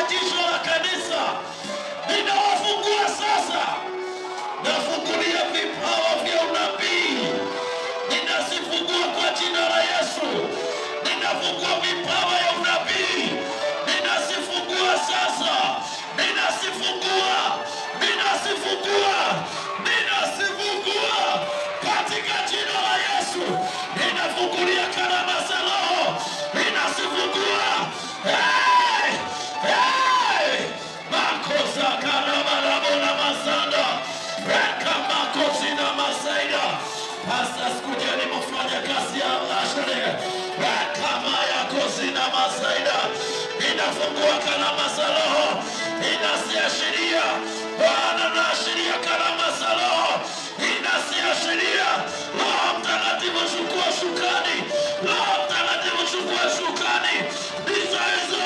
jicho la kanisa. Ninawafungua sasa. Nafungulia vipawa vya unabii. Ninasifungua kwa jina la Yesu. Ninafungua vipawa ya unabii. Ninasifungua sasa. Ninasifungua. Ninasifungua. Ninasifungua katika jina la Yesu. Ninafungulia karama za Roho. Ninasifungua. Hey! Hey! Makosa karama na masanda. Reka makosi na masaida. Pasta sikujeni mufanya kazi ya ashare. Reka maya kosi na masaida. Ninafungua karama za Roho. Inasiashiria. Bwana naashiria karama za Roho. Inasiashiria. Roho Mtakatifu chukua shukani. Roho Mtakatifu chukua shukani. Ndizo hizo.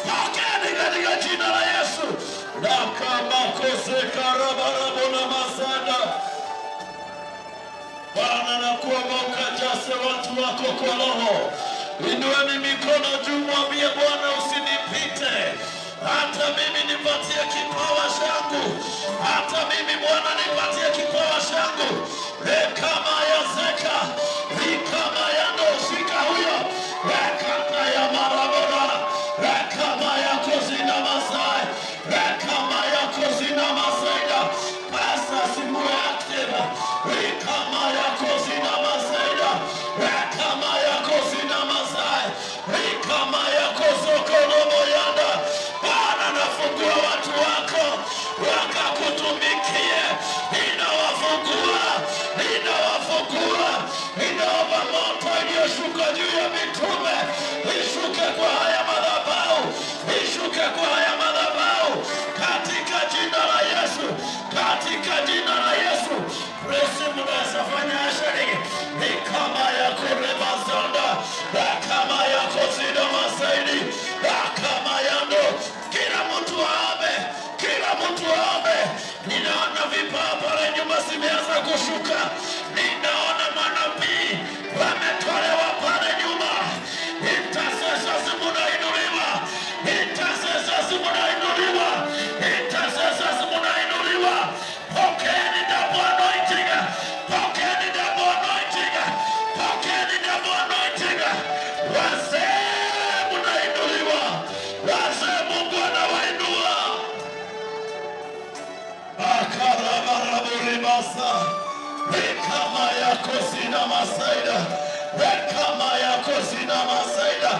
Pokeeni katika jina la Yesu. Nakamakose karabarabo na masada. Bwana nakuomba ukajase watu wako kwa Roho. Inueni mikono juu, mwambie Bwana usinipite. Hata mimi nipatie kipawa changu. Hata mimi Bwana nipatie kipawa changu. Kama ya zeka. Kama ya ndoshika huyo. Kama ya marabora. Kama ya kozina masai. Kama ya kozina masaida. Pasa simu active. Kama ya kozina masaida. Kama ya kozina masai. Kama ya kozoko lomo yanda. Bwana nafungua watu wako wakakutumikie. Inawafungua. Inawafungua. Inaomba moto iliyoshuka juu ya mitume ishuke kwa haya madhabahu. Ishuke kwa haya madhabahu katika jina la Yesu. Katika jina la Yesu. Presi mnaweza fanya ashari. Ni kama ya kurema zonda. Kama ya kozida masaidi. Kama ya ndo. Kila mtu aombe. Kila mtu aombe. Ninaona vipaa pale nyuma zimeanza kushuka. Ninaona manabii wametolewa pale nyuma. Intercessors munainuliwa. Intercessors munainuliwa. Intercessors munainuliwa. Pokeeni double anointing. Pokeeni double anointing. Pokeeni double anointing. Wazee munainuliwa. Wazee Mungu anawainua. Akarabarabulibasa. Kama yako sina masaida. Kama yako sina masaida.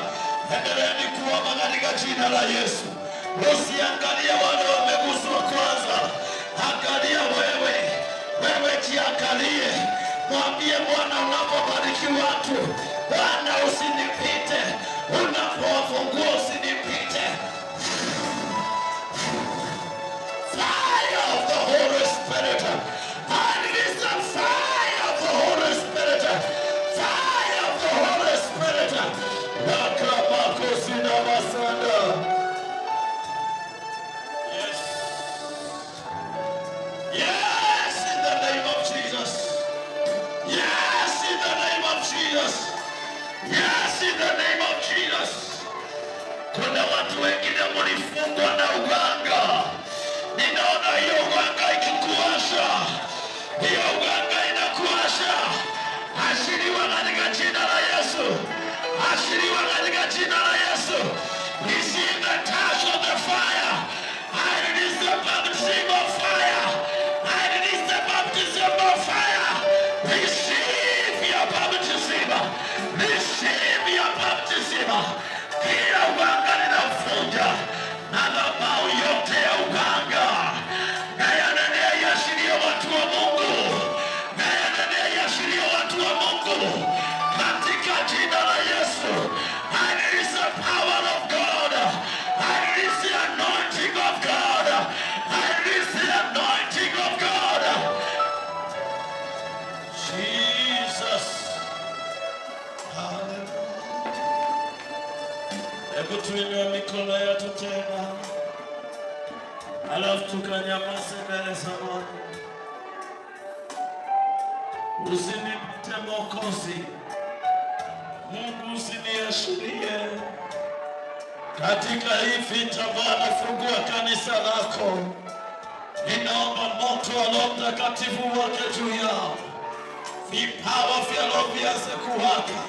Endeleeni kuomba katika jina la Yesu. Usiangalia wale wameguswa kwanza. Angalia wewe. Wewe jiangalie. Mwambie Bwana unapobariki watu. Bwana usinipite. Unapowafungua usinipite. Fire of the Holy Spirit. And it is the fire of the Holy Spirit. Fire of the Holy Spirit. Nakamakosina masanda. Yes. Yes, in the name of Jesus. Yes, in the name of Jesus. Yes, in the name of Jesus. Kuna watu wengine mlifungwa na uganga. Ninaona hiyo uganga ikikuasha. Hiyo uganga inakuasha. Ashiriwa katika jina la Yesu. Ashiriwa katika jina la Yesu. Receive the touch of the fire. I release the baptism of fire. I release the baptism of fire. Receive your baptism. Receive your baptism. Kila uganga ninafunja. Madhabahu yote ya uganga. Na yanayashiria watu wa Mungu. Na yanayashiria watu wa Mungu. Katika jina la Yesu. I release the power of God. I release the anointing of God. I release the anointing of God. Jesus. Hallelujah. Hebu tuinue mikono yetu tena. Alafu tukanyamaze mbele za Bwana. Usinipite Mwokozi. Mungu usiniashirie Katika hii vita Bwana, fungua kanisa lako. Ninaomba moto wa Roho Mtakatifu wake juu yao. Vipawa vya Roho vianze kuwaka.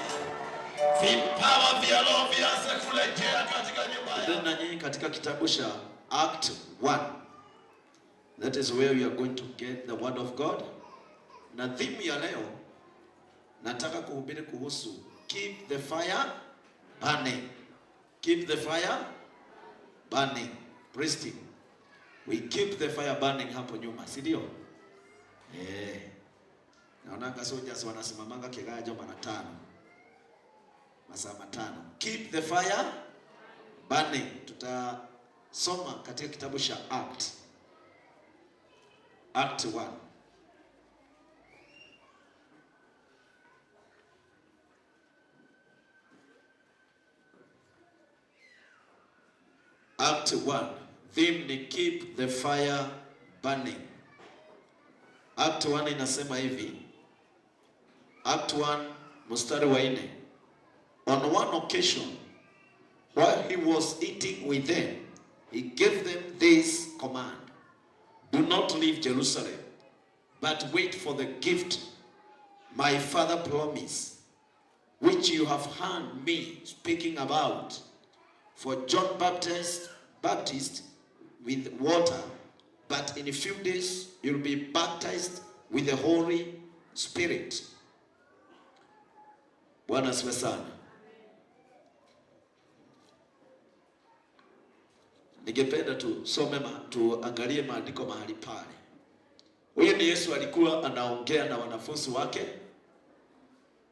Vipawa vya Roho vianze kurejea katika nyumba yao. Na nyinyi katika kitabu cha Act 1. That is where we are going to get the word of God. Na theme ya leo nataka kuhubiri kuhusu keep the fire burning. Keep the fire burning. Praise Him. We keep the fire burning hapo nyuma, si ndio? Naona soldiers wanasimamanga kigajo mara 5. Masaa 5. Keep the fire burning. Tutasoma katika kitabu cha Act 1. Act 1. Theme ni keep the fire burning. Act 1 inasema hivi. Act 1 mstari wa 4. On one occasion, while he was eating with them, he gave them this command: do not leave Jerusalem, but wait for the gift my Father promised, which you have heard me speaking about. For John baptized with water, but in a few days you'll be baptized with the Holy Spirit. Bwana asifiwe sana. Ningependa tuangalie maandiko mahali pale. Huyu ni Yesu alikuwa anaongea na wanafunzi wake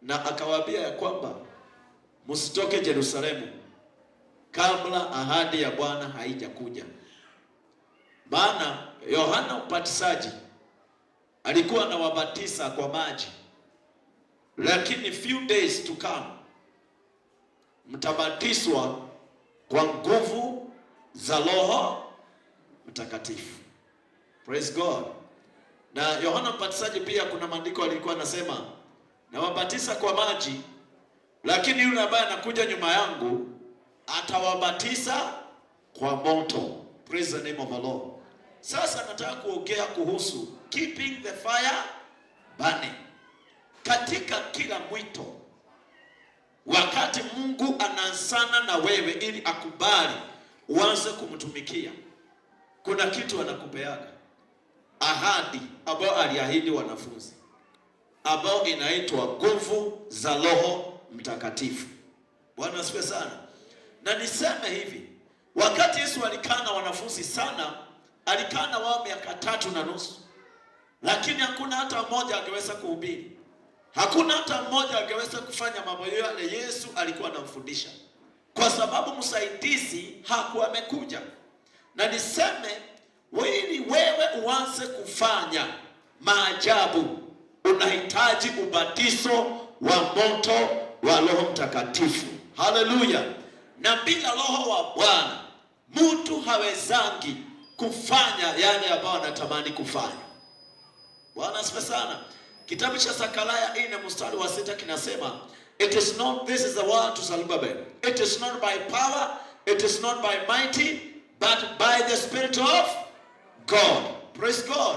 na akawaambia ya kwamba msitoke Yerusalemu kabla ahadi ya Bwana haijakuja. Maana Yohana Mbatizaji alikuwa anawabatiza kwa maji, lakini few days to come mtabatizwa kwa nguvu za Roho Mtakatifu. Praise God. Na Yohana Mbatizaji pia kuna maandiko alikuwa anasema, nawabatiza kwa maji, lakini yule ambaye anakuja nyuma yangu atawabatiza kwa moto. Praise the name of the Lord. Sasa nataka kuongea kuhusu keeping the fire burning. Katika kila mwito, wakati Mungu anaanzana na wewe ili akubali uanze kumtumikia, kuna kitu anakupeaga. Ahadi ambayo aliahidi wanafunzi, ambayo inaitwa nguvu za Roho Mtakatifu. Bwana asifiwe sana. Na niseme hivi, wakati Yesu alikaa na wanafunzi sana, alikaa na wao miaka 3.5. Lakini hakuna hata mmoja angeweza kuhubiri. Hakuna hata mmoja angeweza kufanya mambo yale Yesu alikuwa anamfundisha, kwa sababu msaidizi hakuwa amekuja. Na niseme, ili wewe uanze kufanya maajabu, unahitaji ubatizo wa moto wa Roho Mtakatifu. Haleluya. Na bila Roho wa Bwana mtu hawezangi kufanya yale ambayo anatamani kufanya. Bwana asifiwe sana. Kitabu cha Zakaria 4 mstari wa 6 kinasema, this is the word to Zerubbabel. It is not by power, it is not by mighty, but by the Spirit of God. Praise God.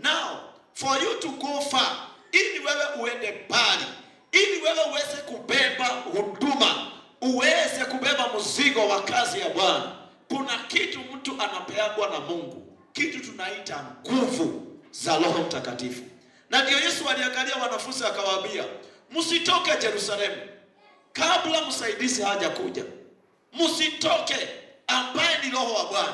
Now, for you to go far, ili wewe uende mbali, ili wewe uweze kubeba huduma, uweze kubeba mzigo wa kazi ya Bwana, kuna kitu mtu anapewa na Mungu, kitu tunaita nguvu za Roho Mtakatifu. Na ndio Yesu aliangalia wanafunzi akawaambia, msitoke Yerusalemu kabla msaidizi hajakuja. Msitoke, ambaye ni Roho wa Bwana.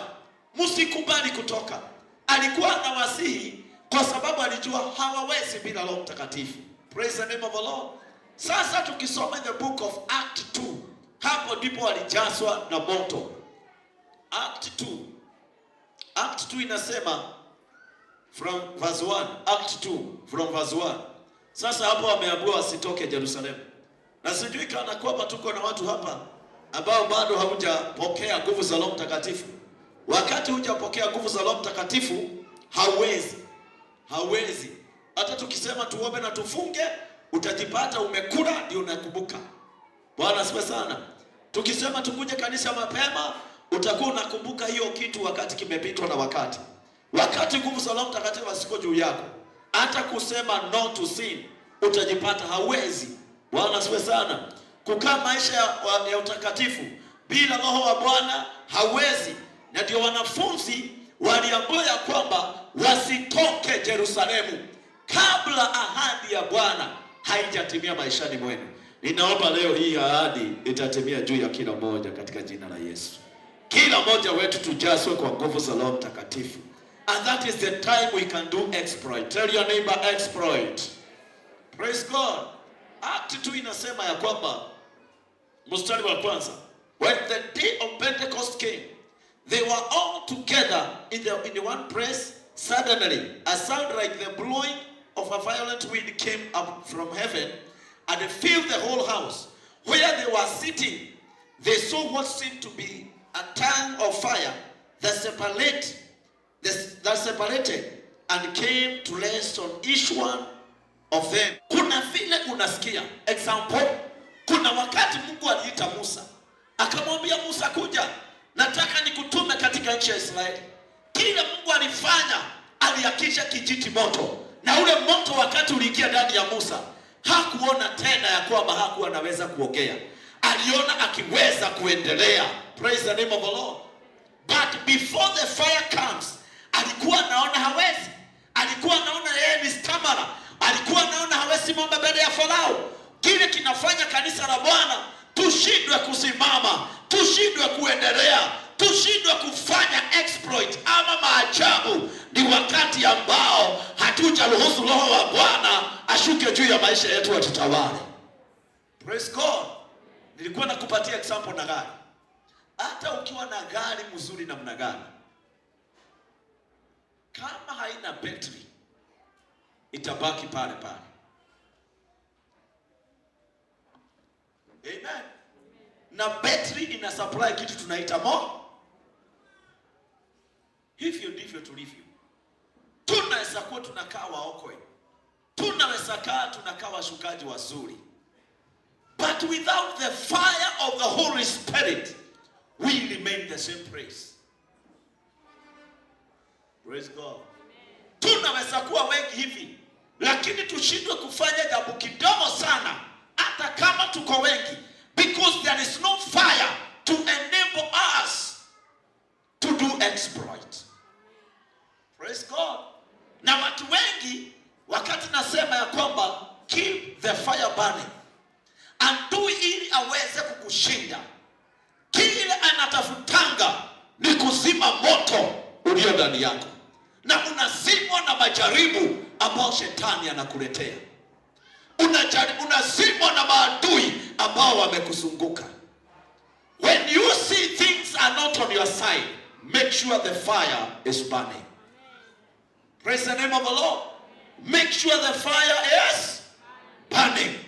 Msikubali kutoka. Alikuwa anawasihi kwa sababu alijua hawawezi bila Roho Mtakatifu. Praise the name of the Lord. Sasa tukisoma the book of Act 2, hapo ndipo alijazwa na moto. Act 2 inasema from verse 1. Act 2 from verse 1. Sasa hapo wameambiwa wasitoke Yerusalemu. Na sijui kana kwamba tuko na watu hapa ambao bado hawajapokea nguvu za Roho Mtakatifu. Wakati hujapokea nguvu za Roho Mtakatifu, hauwezi. Hata tukisema tuombe na tufunge, utajipata umekula ndio unakumbuka. Bwana asifiwe sana. Tukisema tukuje kanisa mapema, utakuwa unakumbuka hiyo kitu wakati kimepitwa na wakati. Wakati nguvu za Roho Mtakatifu asiko juu yako, hata kusema no to sin utajipata hauwezi. Bwana asifiwe sana. Kukaa maisha ya utakatifu bila Roho wa Bwana hauwezi. Na ndio wanafunzi waliambiwa ya kwamba wasitoke Yerusalemu kabla ahadi ya Bwana haijatimia maishani mwenu. Ninaomba leo hii ahadi itatimia juu ya kila mmoja katika jina la Yesu. Kila mmoja wetu tujazwe kwa nguvu za Roho Mtakatifu. And that is the time we can do exploit. Tell your neighbor exploit. Praise God. Act 2 inasema ya kwamba mstari wa kwanza, when the day of Pentecost came, they were all together in the one place. Suddenly, a sound like the blowing of a violent wind came up from heaven and filled the whole house. Where they were sitting, they saw what seemed to be a tongue of fire that separated and came to rest on each one of them. Kuna vile unasikia. Example, kuna wakati Mungu aliita Musa, akamwambia Musa, kuja, nataka nikutume katika nchi ya Israeli. Kile Mungu alifanya, aliakisha kijiti moto. Na ule moto wakati uliingia ndani ya Musa, hakuona tena ya kwamba hakuwa anaweza kuogea. Aliona akiweza kuendelea. Praise the name of the Lord. But before the fire comes, alikuwa anaona hawezi. Alikuwa anaona yeye ni stamara. Alikuwa anaona hawezi mambo mbele ya Farao. Kile kinafanya kanisa la Bwana tushindwe kusimama, tushindwe kuendelea, tushindwe kufanya exploit ama maajabu, ni wakati ambao hatujaruhusu Roho wa Bwana ashuke juu ya maisha yetu atutawale. Praise God. Nilikuwa nakupatia example na gari. Hata ukiwa na gari mzuri namna gani, kama haina battery itabaki pale pale. Amen. Na battery ina supply kitu tunaita moto. Hivyo ndivyo tulivyo. Tunaweza kuwa tunakaa waokwe, tunaweza kaa tunakaa washukaji wazuri, but without the fire of the Holy Spirit, we remain the same place. Praise God. Tunaweza kuwa wengi hivi, lakini tushindwe kufanya jambo kidogo sana, hata kama tuko wengi, because there is no fire to enable us to do exploit. Praise God. Na watu wengi, wakati nasema ya kwamba keep the fire burning, adui ili aweze kukushinda, kile anatafutanga ni kuzima moto ulio ndani yako, na unazimwa na majaribu ambao shetani anakuletea. Unazimwa na maadui ambao wamekuzunguka. When you see things are not on your side, make sure the fire is burning. Praise the name of the Lord. Make sure the fire is burning.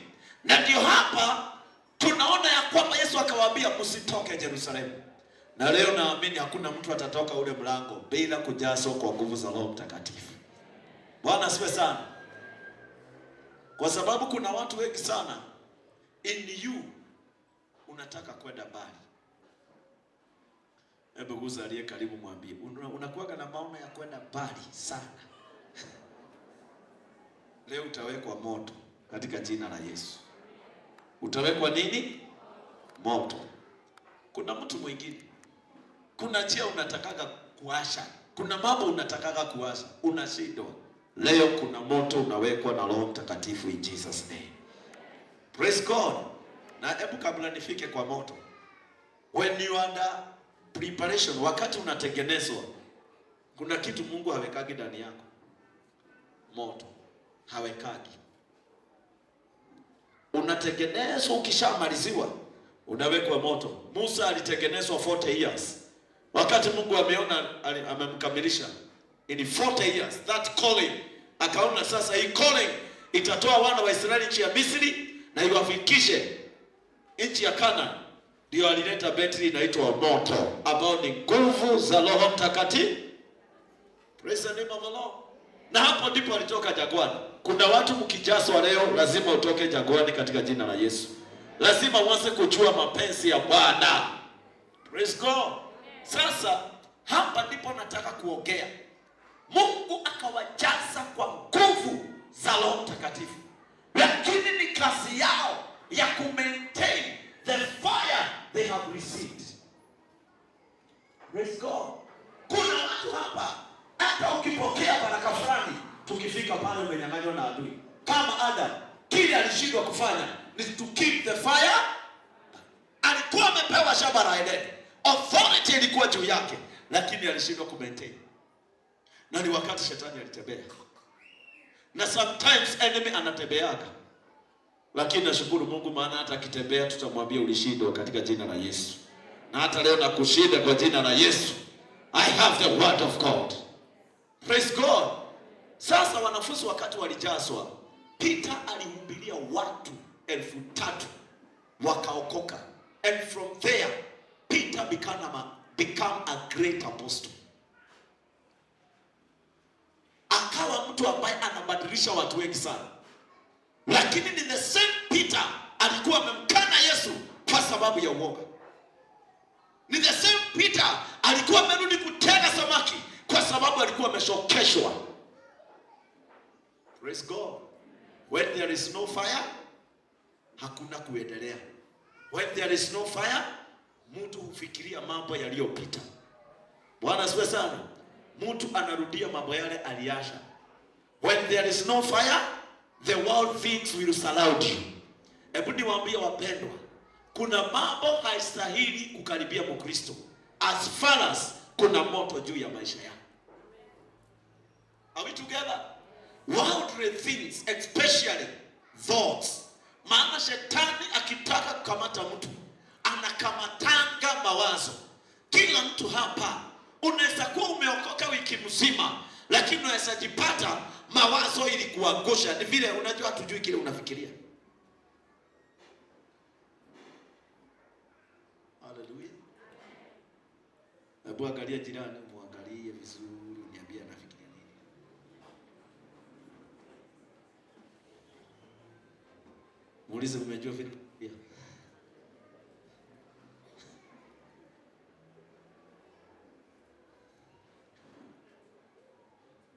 Na ndio hapa tunaona ya kwamba Yesu akawaambia msitoke Yerusalemu. Na leo naamini hakuna mtu atatoka ule mlango bila kujazwa kwa nguvu za Roho Mtakatifu. Bwana asifiwe sana. Kwa sababu kuna watu wengi sana in you unataka kwenda mbali. Hebu guza aliye karibu mwambie, unakuwa na maono ya kwenda mbali sana. Leo utawekwa moto katika jina la Yesu. Utawekwa nini? Moto. Kuna mtu mwingine, kuna njia unatakaga kuasha, kuna mambo unatakaga kuasha, unashindwa. Leo kuna moto unawekwa na Roho Mtakatifu in Jesus name. Praise God. Na hebu kabla nifike kwa moto, when you are under preparation, wakati unatengenezwa, kuna kitu Mungu hawekagi ndani yako. Moto hawekagi. Unatengenezwa, ukishamaliziwa unawekwa moto. Musa alitengenezwa 40 years. Wakati Mungu ameona amemkamilisha in 40 years that calling, akaona sasa hii calling itatoa wana wa Israeli nchi ya Misri na iwafikishe nchi ya Kanaan. Ndio alileta betri inaitwa moto, ambao ni nguvu za Roho Mtakatifu. Praise the name of the Lord. Na hapo ndipo alitoka jangwani. Kuna watu mkijazwa leo lazima utoke jangwani katika jina la Yesu. Lazima uanze kujua mapenzi ya Bwana. Praise God. Sasa hapa ndipo nataka kuongea. Mungu akawajaza kwa nguvu za Roho Mtakatifu, lakini ni kazi yao ya kumaintain the fire they have received. Praise God. Kuna watu hapa hata ukipokea baraka fulani, tukifika pale umenyang'anywa na adui. Kama Adam, kile alishindwa kufanya ni to keep the fire. Alikuwa amepewa shamba la Edeni, authority ilikuwa juu yake, lakini alishindwa kumaintain. Na ni wakati shetani alitembea. Na sometimes enemy anatembeaga, lakini nashukuru Mungu, maana hata akitembea tutamwambia ulishindwa katika jina la Yesu. Na hata leo nakushinda kwa jina la Yesu. I have the word of God. Praise God. Sasa wanafunzi wakati walijazwa, Peter alihubiria watu 3,000 wakaokoka. And from there Peter become a great apostle. Akawa mtu ambaye anabadilisha watu wengi sana. Lakini ni the same Peter alikuwa amemkana Yesu kwa sababu ya uoga. Ni the same Peter alikuwa amerudi kutega samaki kwa sababu alikuwa ameshokeshwa. Praise God. When there is no fire, hakuna kuendelea. When there is no fire, mtu hufikiria mambo yaliyopita. Bwana asifiwe sana. Mtu anarudia mambo yale aliasha. When there is no fire, the world things will surround you. Hebu niwaambie wapendwa, kuna mambo haistahili kukaribia Mkristo as far as kuna moto juu ya maisha yako. Are we together? Worldly things, especially thoughts. Maana shetani akitaka kukamata mtu, anakamatanga mawazo. Kila mtu hapa unaweza kuwa umeokoka wiki mzima, lakini unaweza jipata mawazo ili kuangusha. Ni vile unajua hatujui kile unafikiria. Hallelujah. Hebu angalia jirani, muangalie vizuri, niambie anafikiria nini. Muulize umejua vile.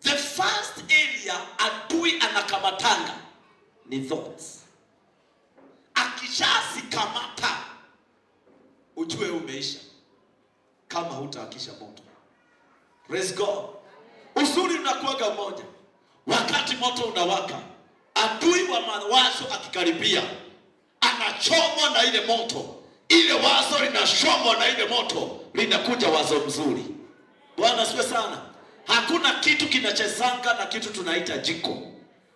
The first area adui anakamatanga ni thoughts. Akishazikamata ujue umeisha kama hutaakisha moto. Praise God. Uzuri unakuwaga moja. Wakati moto unawaka, adui wa mawazo akikaribia, anachomwa na ile moto. Ile wazo linachomwa na ile moto, linakuja wazo mzuri. Bwana asifiwe sana. Hakuna kitu kinachezanga na kitu tunaita jiko.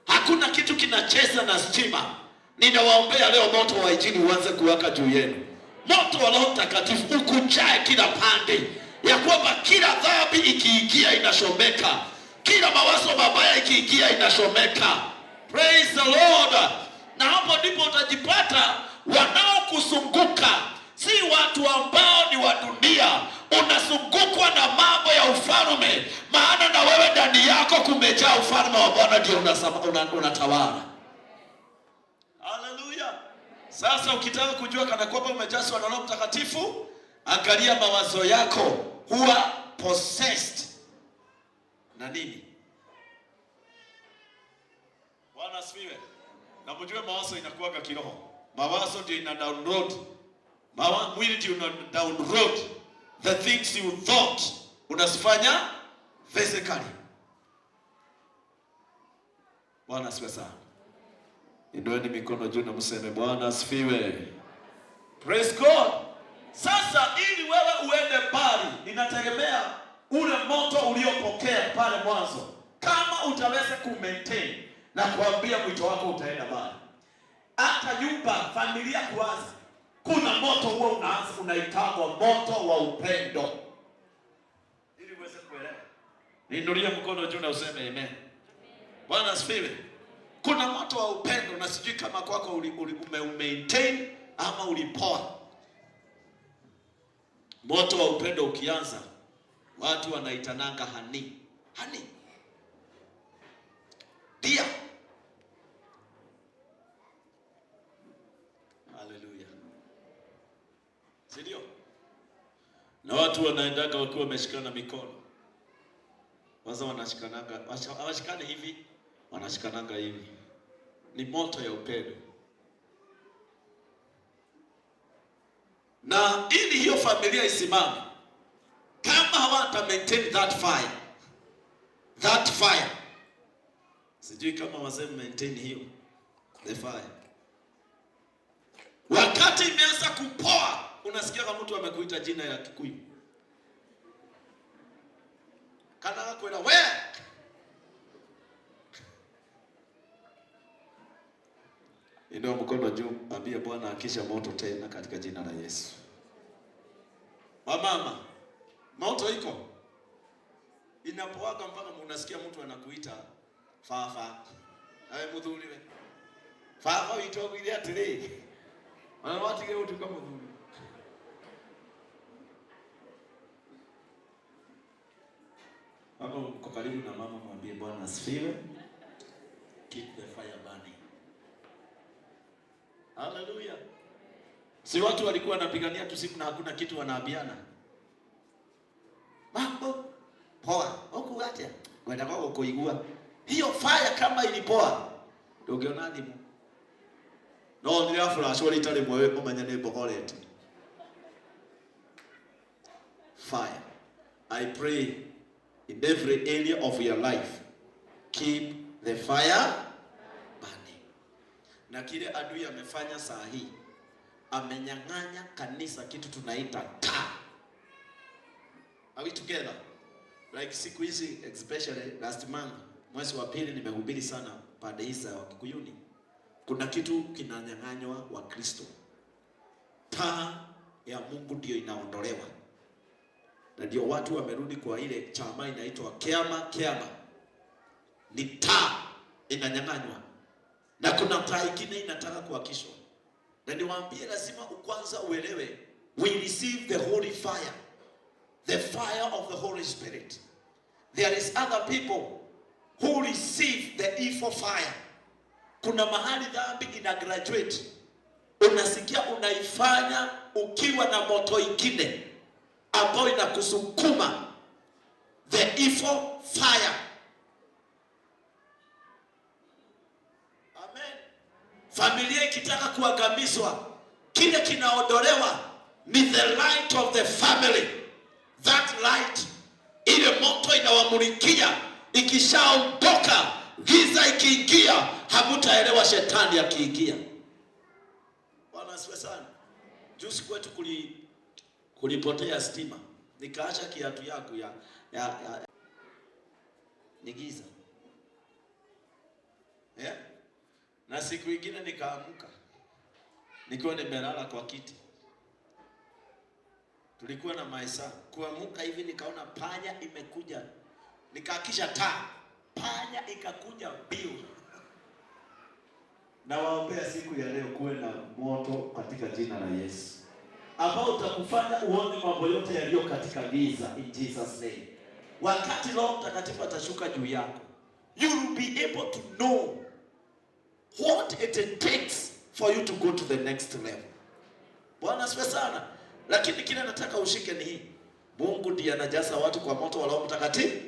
Hakuna kitu kinacheza na stima. Ninawaombea leo moto wa injili uanze kuwaka juu yenu. Moto wa Roho Mtakatifu ukujae kila pande, ya kwamba kila dhambi ikiingia inashomeka, kila mawazo mabaya ikiingia inashomeka. Praise the Lord. Na hapo ndipo utajipata wanaokuzunguka si watu ambao ni wa dunia. Unazungukwa na mambo ya ufalme, maana na wewe ndani yako kumejaa ufalme wa Bwana, ndio unatawala. Hallelujah. Sasa ukitaka kujua kana kwamba umejazwa na Roho Mtakatifu, angalia mawazo yako huwa possessed na nini? Bwana asifiwe. Na mjue mawazo inakuwa kiroho. Mawazo ndio ina download. Mwili ndio una download the things you thought unasifanya physically. Bwana asifiwe sana. Inueni mikono juu na mseme Bwana asifiwe. Praise God. Sasa ili wewe uende mbali, inategemea ule moto uliopokea pale mwanzo. Kama utaweza kumaintain na kuambia mwito wako, utaenda mbali. Hata nyumba, familia kuanza, kuna moto huo unaanza, unaitwa moto wa upendo. Ili uweze kuelewa, niinulie mkono juu na useme amen. Bwana asifiwe. Kuna moto wa upendo, na sijui kama kwako ume-maintain ama ulipoa. Moto wa upendo ukianza, watu wanaitananga hani. Dia. Hallelujah. Si ndio? Na watu wanaendaga wakiwa wameshikana mikono. Kwanza wanashikanaga, hawashikane hivi, wanashikanaga hivi. Ni moto ya upendo. Na ili hiyo familia isimame, kama hawata maintain that fire. Sijui kama wazee maintain hiyo the fire. Wakati imeanza kupoa, unasikia kama mtu amekuita jina ya Kikuyu. Kana kwenda we. Inua mkono juu, ambia Bwana akisha moto tena katika jina la Yesu. Mama, moto iko. Inapoaga mpaka unasikia mtu anakuita fafa. Awe mudhuri we. Fafa wito ile atire. Wanawati leo tu kama mudhuri. Hapo uko karibu na mama, mwambie Bwana asifiwe. Keep the fire burning. Hallelujah. Si watu walikuwa wanapigania tu siku na hakuna kitu wanaambiana. Mambo poa, huko atia. Kwenda kwako kuigua. Hiyo fire kama ilipoa. Ndogeona ndimu. No ndio flash wali tale mwe kumanya ne bokolete. Fire. I pray in every area of your life, keep the fire burning. Na kile adui amefanya saa hii, amenyang'anya kanisa kitu tunaita taa. Are we together? Like siku hizi, especially last month, mwezi wa pili nimehubiri sana pande hizi za Kikuyuni. Kuna kitu kinanyang'anywa wa Kristo. Taa ya Mungu ndio inaondolewa. Na ndio watu wamerudi kwa ile chama inaitwa kiama. Ni taa inanyang'anywa. Na kuna taa nyingine inataka kuhakishwa. Na niwaambie lazima kwanza uelewe, we receive the holy fire. The fire of the Holy Spirit. There is other people who receive the evil fire. Kuna mahali dhambi ina graduate. Unasikia unaifanya ukiwa na moto ingine ambao inakusukuma, the evil fire. Amen. Familia ikitaka kuangamizwa, kile kinaondolewa ni the light of the family. That light, ile moto inawamulikia, ikishaondoka, giza ikiingia, hamutaelewa shetani akiingia. Bwana asifiwe sana. Juzi kwetu kulipotea stima. Nikaacha kiatu yangu ya ni giza. Na siku nyingine nikaamka, nikiwa nimelala kwa kiti. Tulikuwa na maisa. Kuamka hivi nikaona panya imekuja. Nikaakisha taa. Panya ikakuja mbio. Na waombea siku ya leo kuwe na moto katika jina la Yesu, ambao utakufanya uone mambo yote yaliyo katika giza in Jesus name. Wakati Roho Mtakatifu atashuka juu yako, you will be able to know what it takes for you to go to the next level. Bwana asifiwe sana. Lakini kile nataka ushike ni hii. Mungu ndiye anajaza watu kwa moto wa Roho Mtakatifu.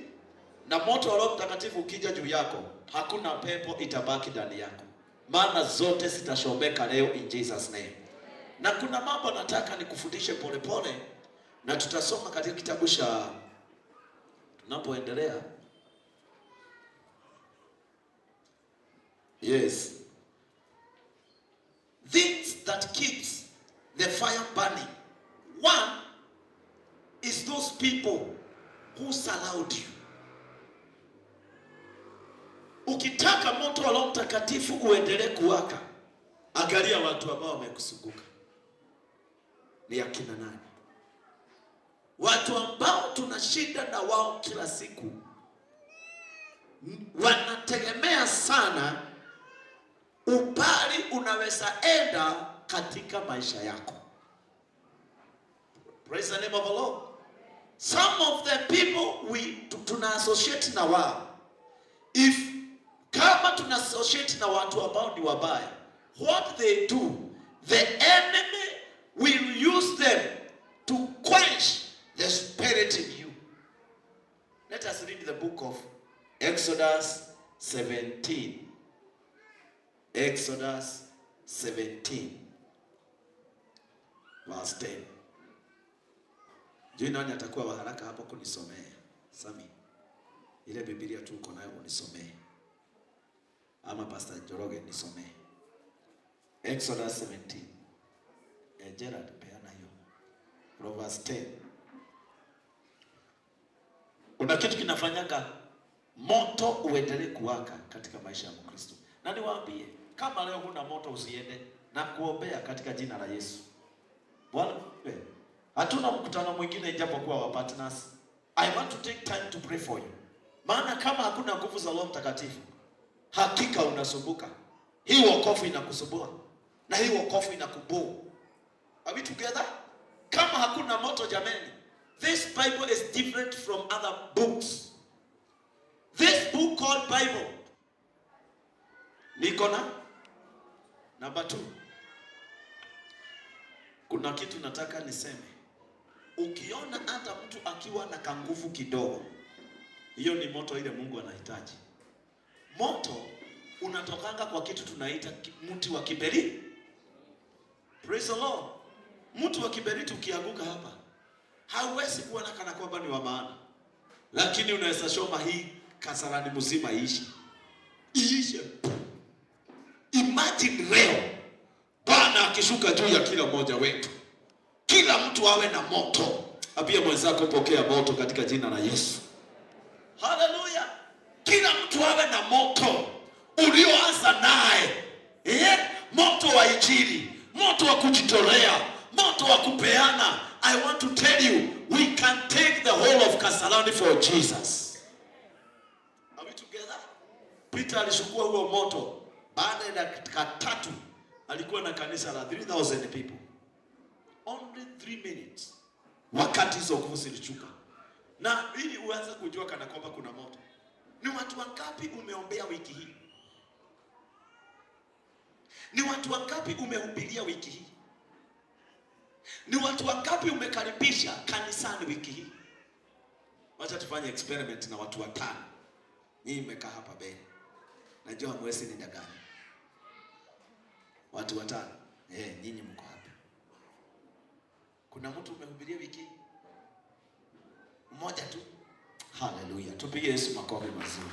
Na moto wa Roho Mtakatifu ukija juu yako, hakuna pepo itabaki ndani yako. Maana zote zitashomeka leo in Jesus name. Na kuna mambo nataka nikufundishe polepole, na tutasoma katika kitabu cha tunapoendelea. Yes. Things that keeps the fire burning. One is those people who surround you. Ukitaka moto wa Roho Mtakatifu uendelee kuwaka, angalia watu ambao wamekuzunguka. Ni akina nani? Watu ambao tunashinda na wao kila siku, wanategemea sana ubali unaweza enda katika maisha yako. Praise the name of the Lord. Some of the people tuna associate na wao. If kama tuna associate na watu ambao ni wabaya, what they do, the enemy will use them to quench the spirit in you. Let us read the book of Exodus 17. Exodus 17 verse 10. Juu nani atakuwa wa haraka hapo kunisomea? Sami, ile Biblia tu uko nayo unisomee. Ama Pastor Njoroge nisomee. Exodus 17. Gerard peana hiyo. Proverbs 10. Kuna kitu kinafanyaka moto uendelee kuwaka katika maisha ya Mkristo. Na niwaambie, kama leo huna moto usiende, na kuombea katika jina la Yesu. Bwana, hatuna mkutano mwingine ijapokuwa wa partners. I want to take time to pray for you. Maana kama hakuna nguvu za Roho Mtakatifu, hakika unasumbuka. Hii wokovu inakusumbua na hii wokovu inakubuu. Are we together? Kama hakuna moto jameni, this Bible is different from other books. This book called Bible, niko na number 2. Kuna kitu nataka niseme. Ukiona hata mtu akiwa na kanguvu kidogo, hiyo ni moto ile Mungu anahitaji. Moto unatokanga kwa kitu tunaita mti wa kiberiti. Praise the Lord. Mti wa kiberiti ukianguka hapa, hauwezi kuona kana kwamba ni wa maana. Lakini unaweza shoma hii Kasarani mzima iishe. Imagine leo Bwana akishuka juu ya kila mmoja wetu. Kila mtu awe na moto. Ambia mwenzako pokea moto katika jina la Yesu. Hallelujah. Kila mtu awe na moto ulioanza naye. Moto wa injili, moto wa kujitolea, moto wa kupeana. I want to tell you, we can take the whole of Kasarani for Jesus. Are we together? Peter alishukua huo moto. Baada ya dakika 3 alikuwa na kanisa la 3,000 people. Only 3 minutes. Wakati hizo nguvu zilichuka. Na ili uanze kujua kana kwamba kuna moto, ni watu wangapi umeombea wiki hii? Ni watu wangapi umehubiria wiki hii? Ni watu wangapi umekaribisha kanisani wiki hii? Wacha tufanye experiment na watu 5. Nyinyi mmekaa hapa mbele. Najua mwezi ni dagani. Watu 5. Nyinyi mko hapa. Kuna mtu umehubiria wiki hii? Mmoja tu. Hallelujah. Tupige Yesu makofi mazuri.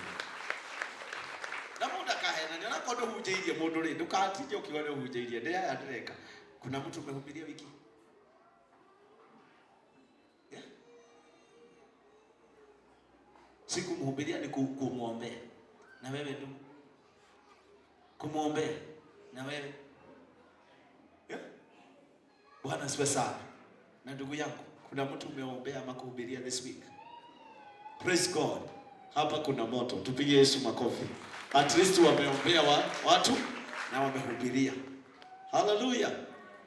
Na muda kahena ni nakodo hujeirie mundu ri ndukatije ukiwa ni hujeirie ndia ya ndireka. Kuna mtu umehubiria wiki? Yeah? Siku mhubiria ni kumuombea. Na wewe ndugu? Kumuombea. Na wewe? Yeah? Bwana asifiwe sana. Na ndugu yangu, kuna mtu umeombea ama kuhubiria this week? Praise God. Hapa kuna moto. Tupige Yesu makofi. At least wameombea watu na wamehubiria. Hallelujah.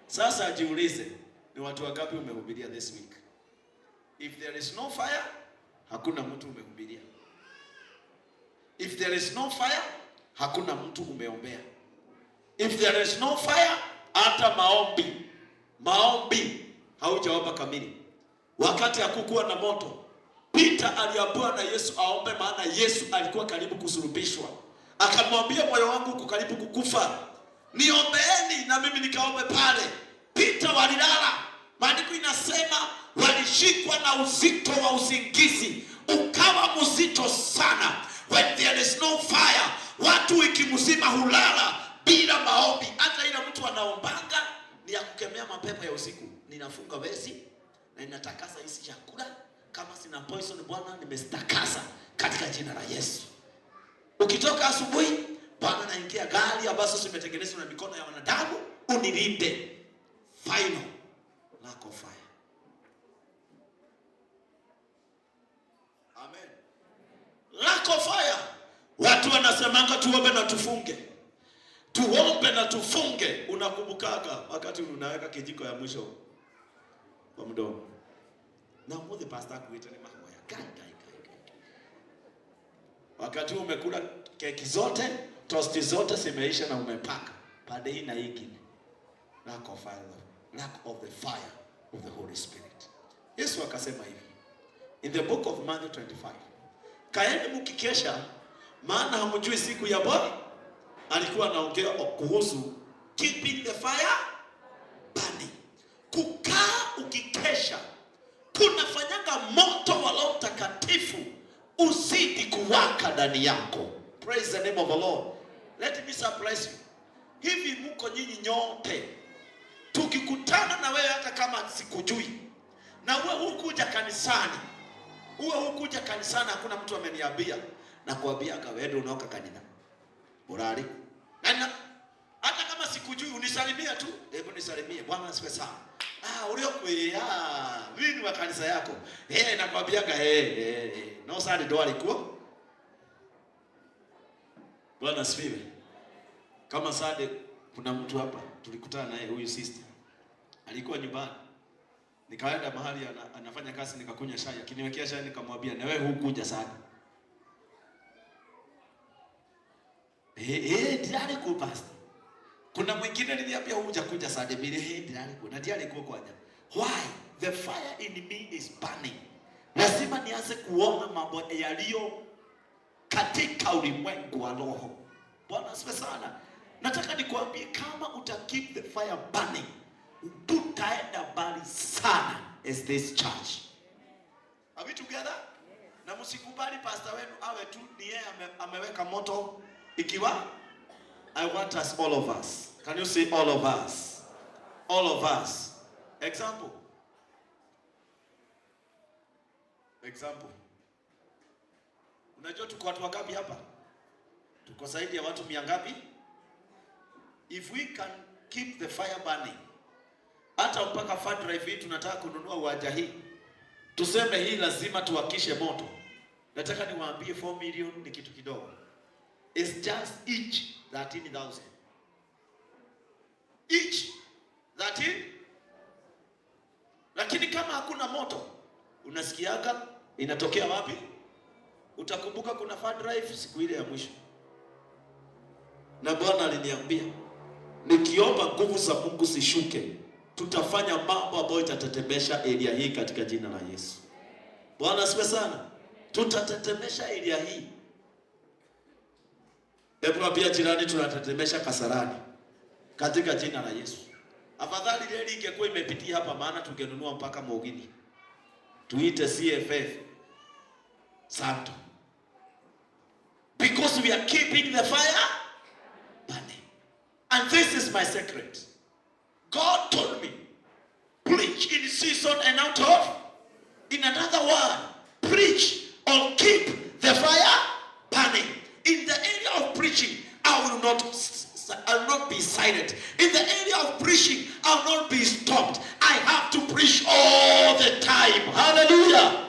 Sasa jiulize, ni watu wangapi umehubiria this week? If there is no fire, hakuna mtu umehubiria. If there is no fire, hakuna mtu umeombea. If there is no fire, hata maombi haujaomba kamili. Wakati hakukuwa na moto, Peter aliambiwa na Yesu aombe, maana Yesu alikuwa karibu kusulubishwa. Akamwambia moyo wangu uko karibu kukufa. Niombeeni na mimi nikaombe pale. Peter walilala. Maandiko inasema walishikwa na uzito wa usingizi. Ukawa mzito sana. When there is no fire, watu wiki mzima hulala bila maombi. Hata ile mtu anaombanga ni ya kukemea mapepo ya usiku. Ninafunga vesi na ninatakasa hizi chakula. Kama sina poison Bwana nimestakasa katika jina la Yesu. Ukitoka asubuhi, Bwana naingia gari ambazo zimetengenezwa na mikono ya wanadamu, unilinde. Final lack of fire. Amen. Lack of fire. Watu wanasemanga tuombe na tufunge. Tuombe na tufunge. Unakumbukaga wakati unaweka kijiko ya mwisho kwa mdomo. Na mmoja pastor kuita ni mahoya. Gai. Wakati umekula keki zote, tosti zote zimeisha na umepaka. Pande hii na hii. Lack of fire. lack of the fire of the Holy Spirit. Yesu akasema hivi in the book of Matthew 25, kaeni mkikesha, maana hamjui siku ya Bwana. Alikuwa anaongea kuhusu keeping the fire burning. Kukaa ukikesha kunafanyanga moto wa Roho Mtakatifu uzidi kuwaka ndani yako. Praise the name of the Lord. Let me surprise you. Hivi mko nyinyi nyote, tukikutana na wewe hata kama sikujui, na uwe hukuja kanisani, hakuna mtu ameniambia na kuambia kawedo unaoka kanisa morali nana, hata kama sikujui unisalimia tu, hebu nisalimie, Bwana asifiwe sana. Uliokuwa mimi wa kanisa yako nakwambiaga no sadi ndo alikuwa. Bwana asifiwe. Kama sadi, kuna mtu hapa tulikutana naye, huyu sister alikuwa nyumbani, nikaenda mahali anafanya kazi, nikakunywa chai, akiniwekea chai nikamwambia na wewe hukuja sana. Ndiye ku pastor. Kuna mwingine niliambia huja kuja saa mbili, ndiye ku kwanya. Why? The fire in me is burning. Lazima nianze kuona mambo yaliyo katika ulimwengu wa roho. Bwana asifiwe sana. Nataka nikwambie, kama uta keep the fire burning, tutaenda mbali sana as this church. Are we together? Na msikubali pastor wenu awe tu ni yeye ameweka moto. Ikiwa I want us, all of us. Can you say all of us? All of us. Example. Unajua tuko watu wangapi hapa? Tuko zaidi ya watu 100 ngapi? If we can keep the fire burning, hata mpaka fund drive hii tunataka kununua uwanja hii, tuseme hii lazima tuwakishe moto. Nataka niwaambie 4 million ni kitu kidogo. It's just each 13,000. Each 13. Lakini kama hakuna moto, unasikiaga inatokea wapi? Utakumbuka kuna fund drive siku ile ya mwisho. Na Bwana aliniambia, nikiomba nguvu za Mungu zishuke, tutafanya mambo ambayo itatetemesha area hii katika jina la Yesu. Bwana asifiwe sana. Tutatetemesha area hii. Hebu pia jirani, tunatetemesha Kasarani katika jina la Yesu. Afadhali reli ingekuwa imepitia hapa, maana tungenunua mpaka Mogini. Tuite CFF Santo. Because we are keeping the fire burning. And this is my secret. God told me, preach in season and out of. In another word, preach or keep the fire burning. In the area of preaching, I will not be silent. In the area of preaching, I will not be stopped. I have to preach all the time. Hallelujah.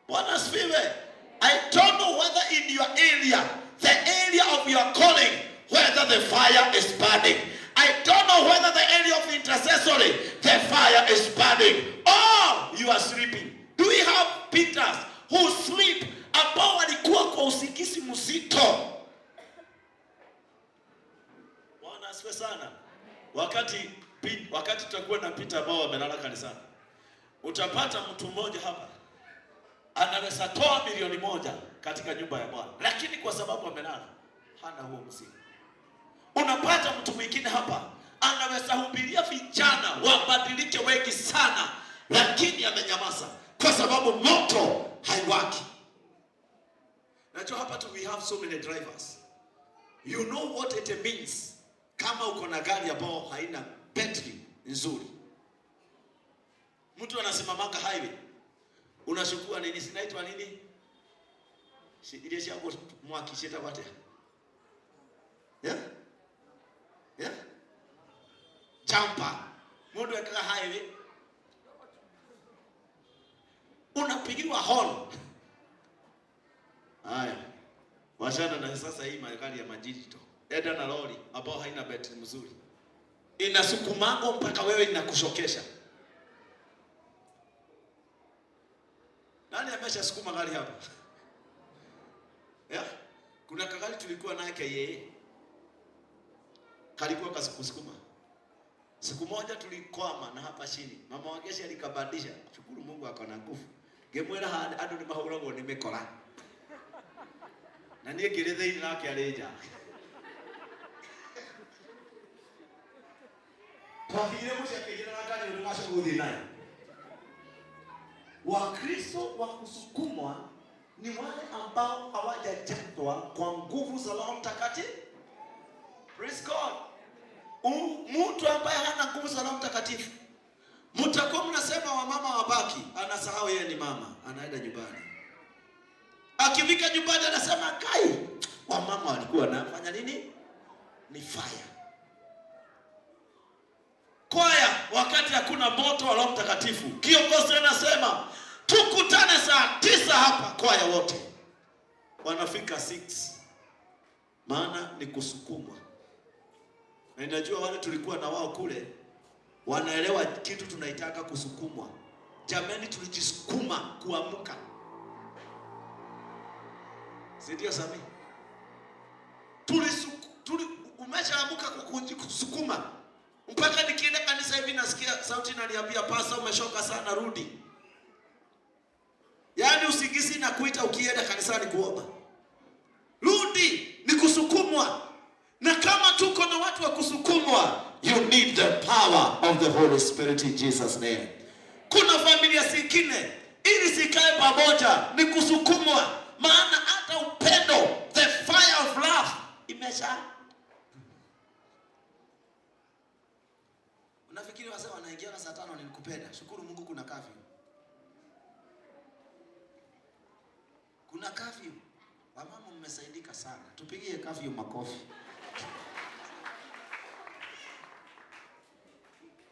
Bwana asifiwe. I don't know whether in your area, the area of your calling, whether the fire is burning. I don't know whether the area of intercessory, the fire is burning. Or you are sleeping. Do we have Peters who sleep ambao walikuwa kwa usingizi mzito? Bwana asifiwe sana. Wakati tutakuwa na Peter ambao wamelala kanisani, utapata mtu mmoja hapa anaweza toa milioni 1 katika nyumba ya Bwana, lakini kwa sababu amelala hana huo mzigo. Unapata mtu mwingine hapa anaweza hubiria vijana wabadilike wengi sana, lakini amenyamaza kwa sababu moto haiwaki. Najua hapa we have so many drivers. You know what it means kama uko na gari ambayo haina battery nzuri. Mtu anasimamanga highway, unashukua nini, sinaitwa nini? Ile shago mwaki sheta wate. Yeah? Yeah? Jumper. Mundu aka highway. Unapigiwa horn. Haya. Washana na sasa hii magari ya majito. Eda na lori ambao haina battery mzuri. Inasukumango mpaka wewe inakushokesha. Nani amesha sukuma gari hapa? Yeah? Kuna kagari tulikuwa naye yeye. Kalikuwa kasukuma. Siku moja tulikwama na hapa chini. Mama Wangeci alikabadisha. Shukuru Mungu akona nguvu. Ngemwera andu ni mahuragwo ni mikora. Na niĩ ngĩrĩ thĩinĩ nake arĩ nja. Twathiire mũcekĩire na ngari ũrĩa macoka gũthiĩ nayo. Wakristo wa kusukumwa ni wale ambao hawajajazwa kwa nguvu za Roho Mtakatifu. Praise God. Mtu ambaye hana nguvu za Roho Mtakatifu, mtakuwa mnasema wamama wabaki, anasahau yeye ni mama, anaenda nyumbani. Akifika nyumbani anasema kai, wamama walikuwa wanafanya nini? Ni fire. Kwaya, wakati hakuna moto wa Roho Mtakatifu, kiongozi anasema tukutane saa 9 hapa, kwaya wote wanafika 6. Maana ni kusukumwa. Na ninajua wale tulikuwa na wao kule wanaelewa kitu tunaitaka kusukumwa. Jamani, tulijisukuma kuamka. Sidia Sami. Umeshaamuka kusukuma. Mpaka nikienda kanisa hivi nasikia sauti inaniambia pasa umeshoka sana, rudi. Yaani usingizi na kuita ukienda kanisani kuomba. Rudi, ni kusukumwa. Na kama tuko na watu wa kusukumwa, you need the power of the Holy Spirit in Jesus name. Kuna familia zingine ili zikae pamoja ni kusukumwa, maana hata upendo, the fire of love imesha. Unafikiri wazee wanaingia na saa 5 nilikupenda? Shukuru Mungu kuna curfew. Kuna curfew. Wamama mmesaidika sana. Tupigie curfew makofi.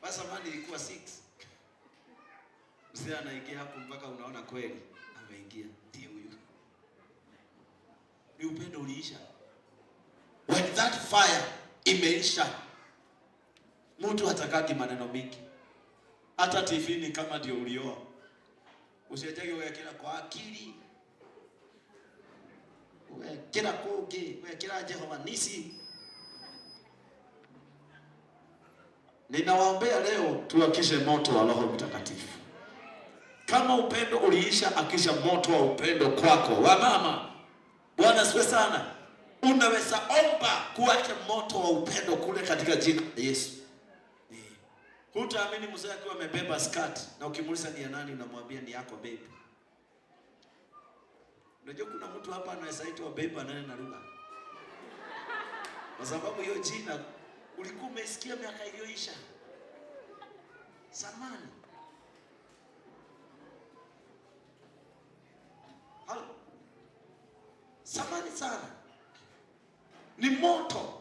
Basa mali ilikuwa 6. Mzee anaingia hapo mpaka unaona kweli ameingia. Ndio huyo. Ni upendo uliisha. When that fire imeisha, mtu hatakaki maneno mingi. Hata TV ni kama ndio ulioa. Usijage wewe kila kwa akili. Wewe kila koge, wewe kila Jehova nisi. Ninawaombea leo tuakishe moto wa Roho Mtakatifu. Kama upendo uliisha, akisha moto wa upendo kwako. Wamama, Bwana asifiwe sana. Unaweza omba kuacha moto wa upendo kule katika jina la Yesu. Hutaamini mzee akiwa amebeba skati na ukimuuliza ni ya nani unamwambia ni yako babe. Unajua kuna mtu hapa anaweza itwa babe anane na lugha. Kwa sababu hiyo jina ulikuwa umesikia miaka iliyoisha. Zamani. Halo. Zamani sana. Ni moto.